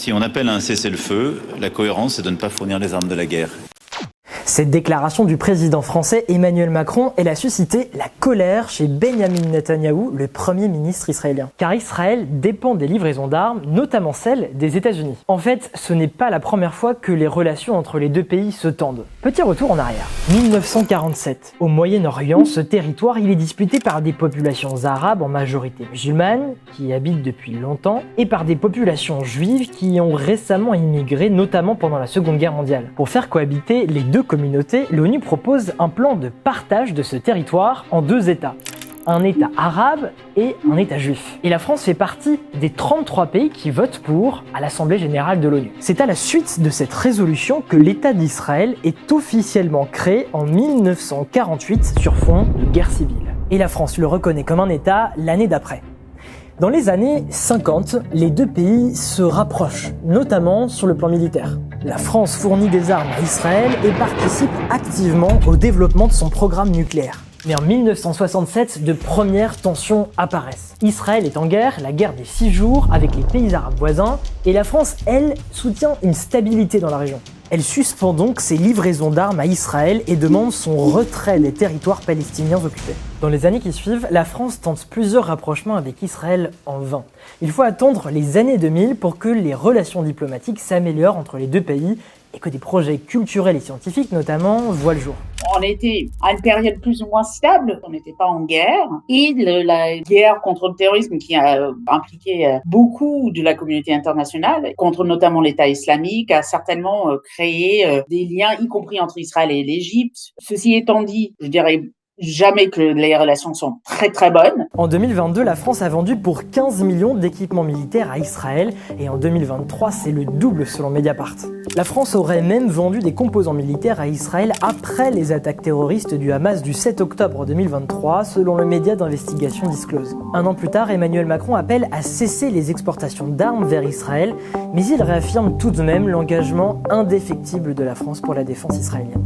Si on appelle à un cessez-le-feu, la cohérence, c'est de ne pas fournir les armes de la guerre. Cette déclaration du président français Emmanuel Macron, elle a suscité la colère chez Benyamin Netanyahou, le premier ministre israélien. Car Israël dépend des livraisons d'armes, notamment celles des États-Unis. En fait, ce n'est pas la première fois que les relations entre les deux pays se tendent. Petit retour en arrière. 1947. Au Moyen-Orient, ce territoire il est disputé par des populations arabes en majorité musulmanes, qui y habitent depuis longtemps, et par des populations juives qui ont récemment immigré, notamment pendant la Seconde Guerre mondiale. Pour faire cohabiter les deux communautés, l'ONU propose un plan de partage de ce territoire en deux États. Un État arabe et un État juif. Et la France fait partie des 33 pays qui votent pour à l'Assemblée Générale de l'ONU. C'est à la suite de cette résolution que l'État d'Israël est officiellement créé en 1948 sur fond de guerre civile. Et la France le reconnaît comme un État l'année d'après. Dans les années 50, les deux pays se rapprochent, notamment sur le plan militaire. La France fournit des armes à Israël et participe activement au développement de son programme nucléaire. Mais en 1967, de premières tensions apparaissent. Israël est en guerre, la guerre des 6 jours, avec les pays arabes voisins, et la France, elle, soutient une stabilité dans la région. Elle suspend donc ses livraisons d'armes à Israël et demande son retrait des territoires palestiniens occupés. Dans les années qui suivent, la France tente plusieurs rapprochements avec Israël en vain. Il faut attendre les années 2000 pour que les relations diplomatiques s'améliorent entre les deux pays et que des projets culturels et scientifiques notamment voient le jour. On était à une période plus ou moins stable, on n'était pas en guerre, et la guerre contre le terrorisme qui a impliqué beaucoup de la communauté internationale, contre notamment l'État islamique, a certainement créé des liens, y compris entre Israël et l'Égypte. Ceci étant dit, je dirais jamais que les relations sont très très bonnes. En 2022, la France a vendu pour 15 millions d'équipements militaires à Israël et en 2023, c'est le double selon Mediapart. La France aurait même vendu des composants militaires à Israël après les attaques terroristes du Hamas du 7 octobre 2023, selon le média d'investigation Disclose. Un an plus tard, Emmanuel Macron appelle à cesser les exportations d'armes vers Israël, mais il réaffirme tout de même l'engagement indéfectible de la France pour la défense israélienne.